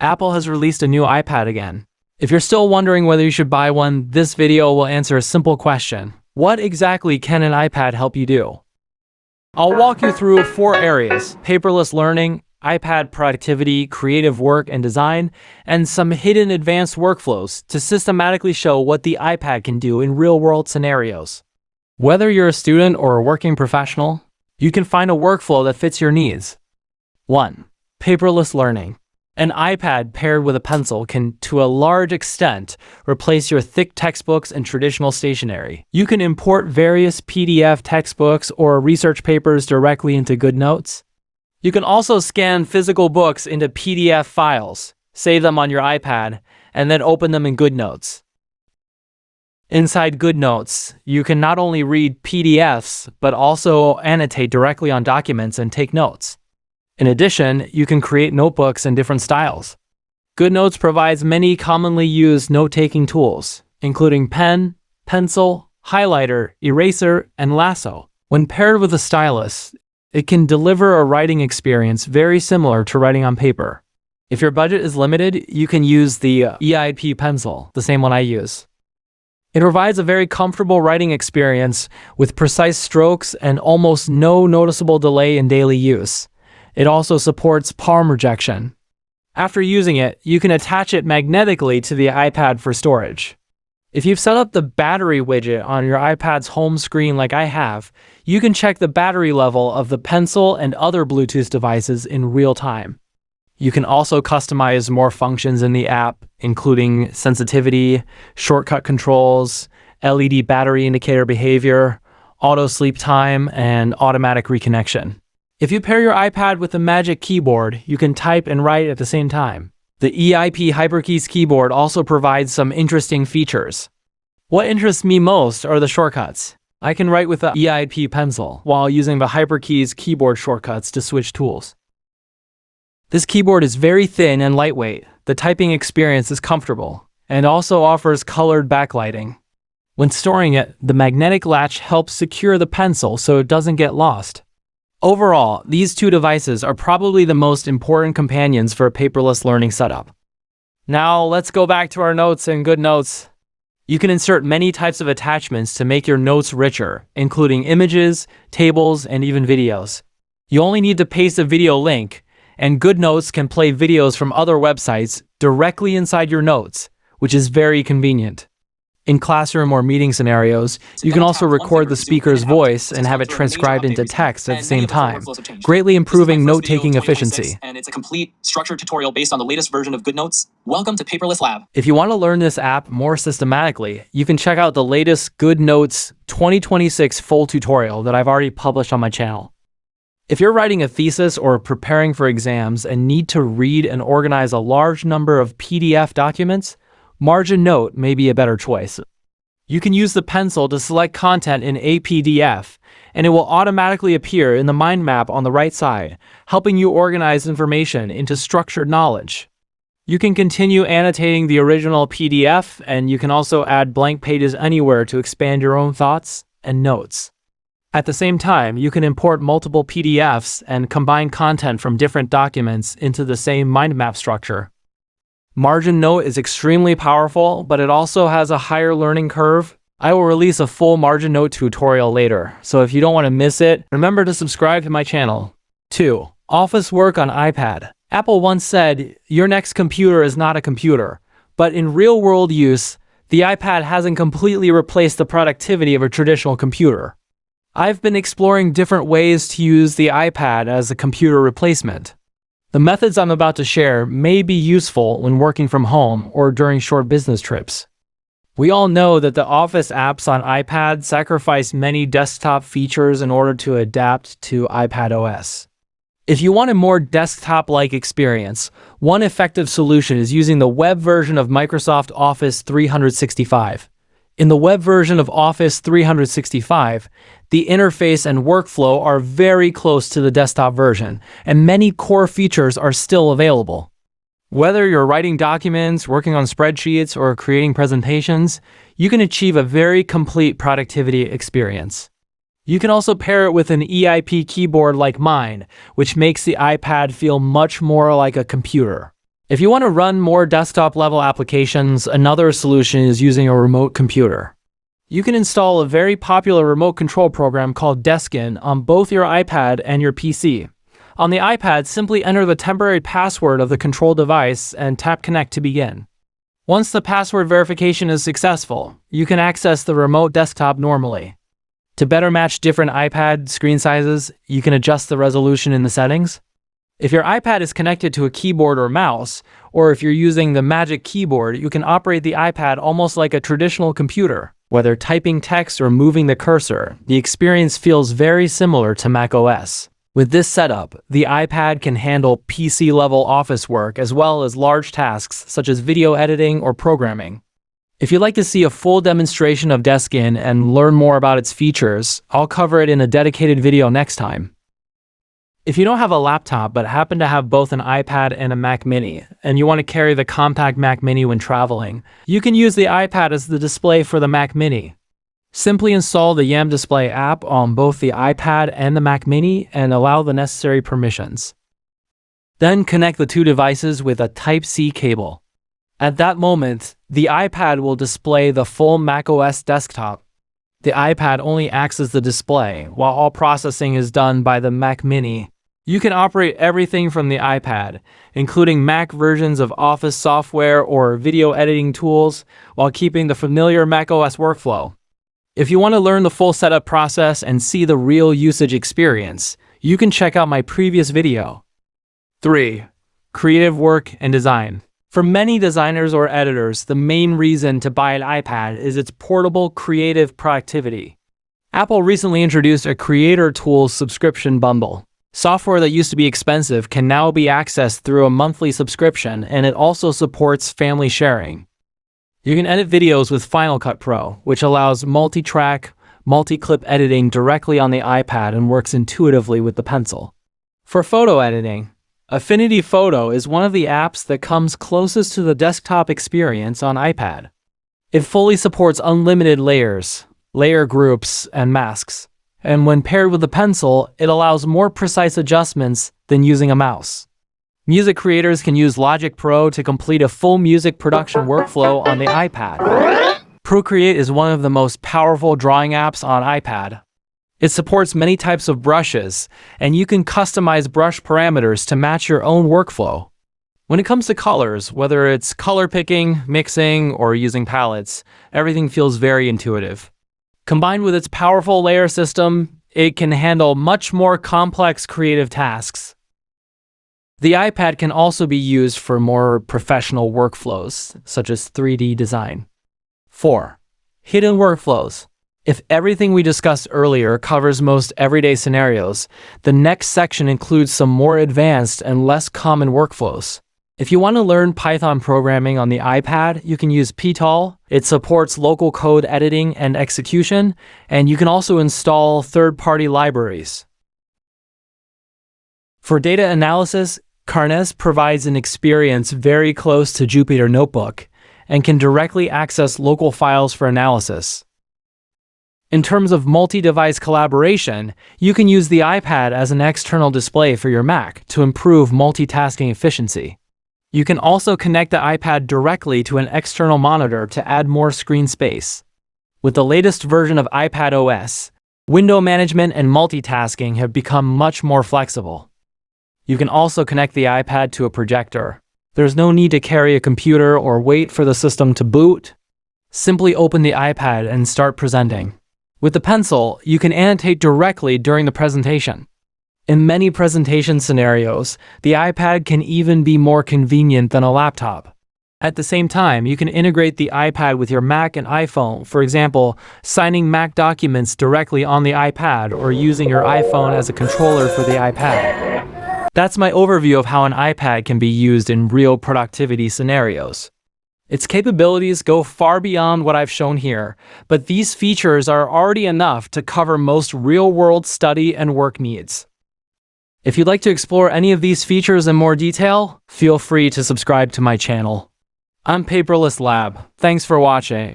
Apple has released a new iPad again. If you're still wondering whether you should buy one, this video will answer a simple question. What exactly can an iPad help you do? I'll walk you through 4 areas: paperless learning, iPad productivity, creative work and design, and some hidden advanced workflows to systematically show what the iPad can do in real-world scenarios. Whether you're a student or a working professional, you can find a workflow that fits your needs. 1. Paperless learning. An iPad paired with a pencil can, to a large extent, replace your thick textbooks and traditional stationery. You can import various PDF textbooks or research papers directly into GoodNotes. You can also scan physical books into PDF files, save them on your iPad, and then open them in GoodNotes. Inside GoodNotes, you can not only read PDFs, but also annotate directly on documents and take notes. In addition, you can create notebooks in different styles. GoodNotes provides many commonly used note-taking tools, including pen, pencil, highlighter, eraser, and lasso. When paired with a stylus, it can deliver a writing experience very similar to writing on paper. If your budget is limited, you can use the iPad pencil, the same one I use. It provides a very comfortable writing experience with precise strokes and almost no noticeable delay in daily use. It also supports palm rejection. After using it, you can attach it magnetically to the iPad for storage. If you've set up the battery widget on your iPad's home screen like I have, you can check the battery level of the pencil and other Bluetooth devices in real time. You can also customize more functions in the app, including sensitivity, shortcut controls, LED battery indicator behavior, auto sleep time, and automatic reconnection. If you pair your iPad with the Magic Keyboard, you can type and write at the same time. The EIP Hyperkeys keyboard also provides some interesting features. What interests me most are the shortcuts. I can write with the EIP pencil while using the Hyperkeys keyboard shortcuts to switch tools. This keyboard is very thin and lightweight. The typing experience is comfortable and also offers colored backlighting. When storing it, the magnetic latch helps secure the pencil so it doesn't get lost. Overall, these 2 devices are probably the most important companions for a paperless learning setup. Now, let's go back to our notes in GoodNotes. You can insert many types of attachments to make your notes richer, including images, tables, and even videos. You only need to paste a video link, and GoodNotes can play videos from other websites directly inside your notes, which is very convenient. In classroom or meeting scenarios, you can also record the speaker's voice and have it transcribed into text at the same time, greatly improving note-taking efficiency. And it's a complete structured tutorial based on the latest version of GoodNotes. Welcome to Paperless Lab. If you want to learn this app more systematically, you can check out the latest GoodNotes 2026 full tutorial that I've already published on my channel. If you're writing a thesis or preparing for exams and need to read and organize a large number of PDF documents, MarginNote may be a better choice. You can use the pencil to select content in a PDF, and it will automatically appear in the mind map on the right side, helping you organize information into structured knowledge. You can continue annotating the original PDF, and you can also add blank pages anywhere to expand your own thoughts and notes. At the same time, you can import multiple PDFs and combine content from different documents into the same mind map structure. MarginNote is extremely powerful, but it also has a higher learning curve. I will release a full MarginNote tutorial later, so if you don't want to miss it, remember to subscribe to my channel. 2. Office work on iPad. Apple once said, "Your next computer is not a computer," but in real-world use, the iPad hasn't completely replaced the productivity of a traditional computer. I've been exploring different ways to use the iPad as a computer replacement. The methods I'm about to share may be useful when working from home or during short business trips. We all know that the Office apps on iPad sacrifice many desktop features in order to adapt to iPadOS. If you want a more desktop-like experience, one effective solution is using the web version of Microsoft Office 365. In the web version of Office 365, the interface and workflow are very close to the desktop version, and many core features are still available. Whether you're writing documents, working on spreadsheets, or creating presentations, you can achieve a very complete productivity experience. You can also pair it with an EIP keyboard like mine, which makes the iPad feel much more like a computer. If you want to run more desktop-level applications, another solution is using a remote computer. You can install a very popular remote control program called Deskin on both your iPad and your PC. On the iPad, simply enter the temporary password of the control device and tap Connect to begin. Once the password verification is successful, you can access the remote desktop normally. To better match different iPad screen sizes, you can adjust the resolution in the settings. If your iPad is connected to a keyboard or mouse, or if you're using the Magic Keyboard, you can operate the iPad almost like a traditional computer. Whether typing text or moving the cursor, the experience feels very similar to macOS. With this setup, the iPad can handle PC-level office work as well as large tasks such as video editing or programming. If you'd like to see a full demonstration of Deskin and learn more about its features, I'll cover it in a dedicated video next time. If you don't have a laptop but happen to have both an iPad and a Mac Mini, and you want to carry the compact Mac Mini when traveling, you can use the iPad as the display for the Mac Mini. Simply install the YAM Display app on both the iPad and the Mac Mini and allow the necessary permissions. Then connect the two devices with a Type-C cable. At that moment, the iPad will display the full macOS desktop. The iPad only acts as the display, while all processing is done by the Mac Mini. You can operate everything from the iPad, including Mac versions of Office software or video editing tools, while keeping the familiar macOS workflow. If you want to learn the full setup process and see the real usage experience, you can check out my previous video. 3. Creative work and design. For many designers or editors, the main reason to buy an iPad is its portable creative productivity. Apple recently introduced a Creator Tools subscription bundle. Software that used to be expensive can now be accessed through a monthly subscription, and it also supports family sharing. You can edit videos with Final Cut Pro, which allows multi-track, multi-clip editing directly on the iPad and works intuitively with the pencil. For photo editing, Affinity Photo is one of the apps that comes closest to the desktop experience on iPad. It fully supports unlimited layers, layer groups, and masks. And when paired with a pencil, it allows more precise adjustments than using a mouse. Music creators can use Logic Pro to complete a full music production workflow on the iPad. Procreate is one of the most powerful drawing apps on iPad. It supports many types of brushes, and you can customize brush parameters to match your own workflow. When it comes to colors, whether it's color picking, mixing, or using palettes, everything feels very intuitive. Combined with its powerful layer system, it can handle much more complex creative tasks. The iPad can also be used for more professional workflows, such as 3D design. 4. Hidden workflows. If everything we discussed earlier covers most everyday scenarios, the next section includes some more advanced and less common workflows. If you want to learn Python programming on the iPad, you can use Python. It supports local code editing and execution, and you can also install third-party libraries. For data analysis, Carnets provides an experience very close to Jupyter Notebook and can directly access local files for analysis. In terms of multi-device collaboration, you can use the iPad as an external display for your Mac to improve multitasking efficiency. You can also connect the iPad directly to an external monitor to add more screen space. With the latest version of iPad OS, window management and multitasking have become much more flexible. You can also connect the iPad to a projector. There's no need to carry a computer or wait for the system to boot. Simply open the iPad and start presenting. With the pencil, you can annotate directly during the presentation. In many presentation scenarios, the iPad can even be more convenient than a laptop. At the same time, you can integrate the iPad with your Mac and iPhone, for example, signing Mac documents directly on the iPad or using your iPhone as a controller for the iPad. That's my overview of how an iPad can be used in real productivity scenarios. Its capabilities go far beyond what I've shown here, but these features are already enough to cover most real-world study and work needs. If you'd like to explore any of these features in more detail, feel free to subscribe to my channel. I'm Paperless Lab. Thanks for watching.